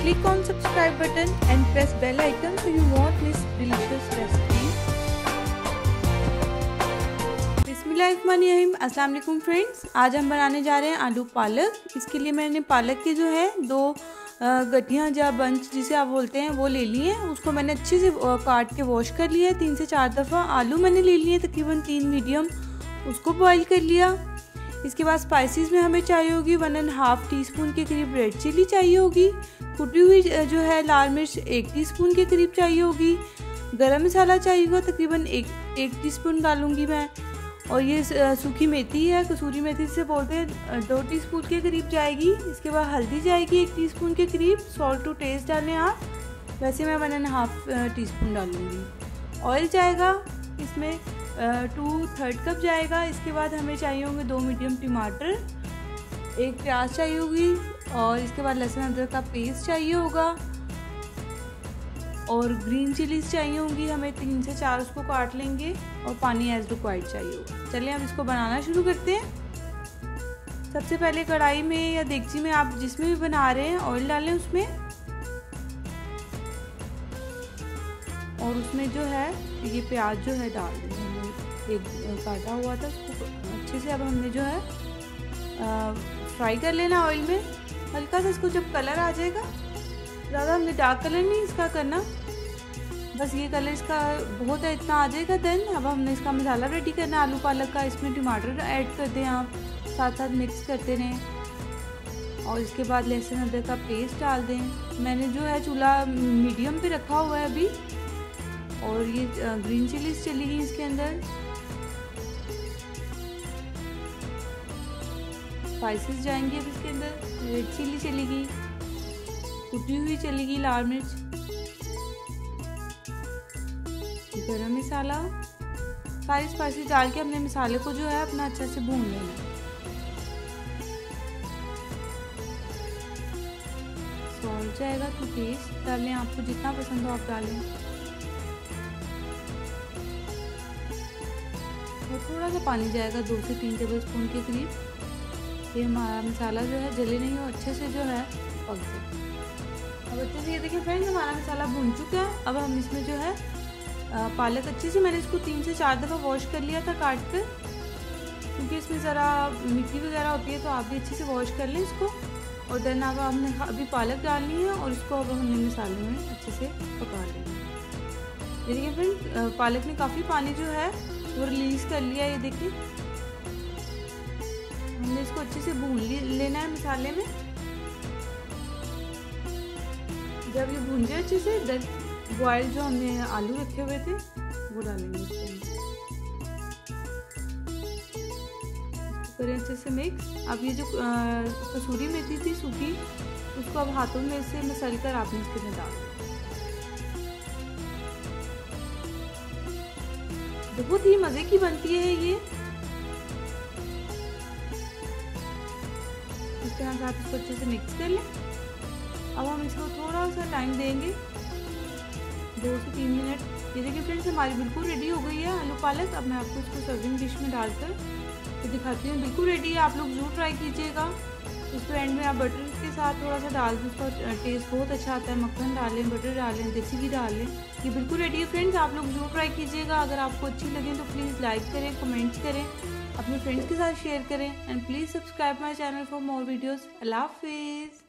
click on subscribe button and press bell icon so you won't miss delicious recipes. बिस्मिल्लाहिर्रहमानिर्रहीम। अस्सलाम वालेकुम friends, आज हम बनाने जा रहे हैं आलू पालक। इसके लिए मैंने पालक की जो है 2 गठियाँ या बंच जिसे आप बोलते हैं वो ले लिए हैं। उसको मैंने अच्छे से काट के वॉश कर लिया है 3 से 4 दफ़ा। आलू मैंने ले लिए तकरीबन 3 मीडियम, उसको बॉईल कर लिया। इसके बाद स्पाइसेस में हमें चाहिए होगी 1.5 टीस्पून के करीब रेड चिली चाहिए होगी। कुटी हुई जो है लाल मिर्च 1 टीस्पून के करीब चाहिए होगी। गरम मसाला चाहिए होगा तकरीबन 1 टीस्पून डालूंगी मैं। और ये सूखी मेथी है, कसूरी मेथी से बोलते हैं, 2 टीस्पून के करीब जाएगी। इसके बाद हल्दी जाएगी 1 टीस्पून के करीब। सॉल्ट टू टेस्ट डालें आप, वैसे मैं 1.5 टीस्पून डालूंगी। ऑयल जाएगा इसमें 2/3 कप जाएगा। इसके बाद हमें चाहिए होंगे 2 मीडियम टमाटर, 1 प्याज चाहिए होगी, और इसके बाद लहसुन अदरक का पेस्ट चाहिए होगा, और ग्रीन चिलीज चाहिए होंगी हमें 3 से 4, उसको काट लेंगे, और पानी एज रिक्वायर्ड चाहिए होगा। चलिए अब इसको बनाना शुरू करते हैं। सबसे पहले कढ़ाई में या देगची में, आप जिसमें भी बना रहे हैं, ऑयल डालें उसमें, और उसमें जो है ये प्याज जो है डाल दें। एक काटा हुआ था उसको अच्छे से अब हमने जो है फ्राई कर लेना ऑयल में। हल्का सा इसको जब कलर आ जाएगा, ज़्यादा हमने डार्क कलर नहीं इसका करना, बस ये कलर इसका बहुत है, इतना आ जाएगा। देन अब हमने इसका मसाला रेडी करना है आलू पालक का। इसमें टमाटर ऐड कर दें आप, साथ साथ मिक्स करते रहें, और इसके बाद लहसुन अदरक का पेस्ट डाल दें। मैंने जो है चूल्हा मीडियम पे रखा हुआ है अभी, और ये ग्रीन चिलीज चली गई इसके अंदर। स्पाइसेस जाएंगे अब इसके अंदर, रेड चिली चलेगी, कुटी हुई चलेगी लाल मिर्च, गरम मसाला, सारी स्पाइसेस डाल के अपने मसाले को जो है अपना अच्छा से भून लेना। सॉल्ट जाएगा तो टेस्ट डालें, आपको जितना पसंद हो आप डालें, और थोड़ा सा पानी जाएगा 2 से 3 टेबल स्पून के करीब। ये हमारा मसाला जो है जले नहीं हो, अच्छे से जो है पक जाए। अब अच्छे से ये देखिए फ्रेंड्स, हमारा मसाला भून चुका है। अब हम इसमें जो है पालक अच्छे से, मैंने इसको 3 से 4 दफ़ा वॉश कर लिया था काट कर, क्योंकि इसमें ज़रा मिट्टी वगैरह होती है, तो आप भी अच्छे से वॉश कर लें इसको। और देन अब हमने अभी पालक डालनी है, और इसको अब हमने मसाले में अच्छे से पका लेना है। ये देखिए फ्रेंड्स, पालक ने काफ़ी पानी जो है वो रिलीज़ कर लिया। ये देखिए हमने इसको अच्छे से भून लेना है मसाले में। जब ये भून जाए अच्छे से, बॉयल जो हमने आलू रखे हुए थे वो डालेंगे इसके अंदर, इसको करें अच्छे से मिक्स। अब ये जो कसूरी मेथी थी सूखी, उसको अब हाथों में से मसल कर आपने इसके अंदर डाल, बहुत ही मज़े की बनती है ये। इस तरह से आप इसको अच्छे से मिक्स कर लें। अब हम इसको थोड़ा सा टाइम देंगे, 2 से 3 मिनट। ये देखिए फ्रेंड्स, हमारी बिल्कुल रेडी हो गई है आलू पालक। अब मैं आपको इसको सर्विंग डिश में डालकर तो दिखाती हूँ। बिल्कुल रेडी है, आप लोग जरूर ट्राई कीजिएगा। इसको एंड में आप बटर के साथ थोड़ा सा डाल दें, उसका टेस्ट बहुत अच्छा आता है। मक्खन डालें, बटर डालें, देसी घी डालें। ये बिल्कुल रेडी है फ्रेंड्स, आप लोग जरूर ट्राई कीजिएगा। अगर आपको अच्छी लगे तो प्लीज़ लाइक करें, कमेंट्स करें, अपने फ्रेंड्स के साथ शेयर करें, and please subscribe my channel for more videos. अल्लाह हाफिज़।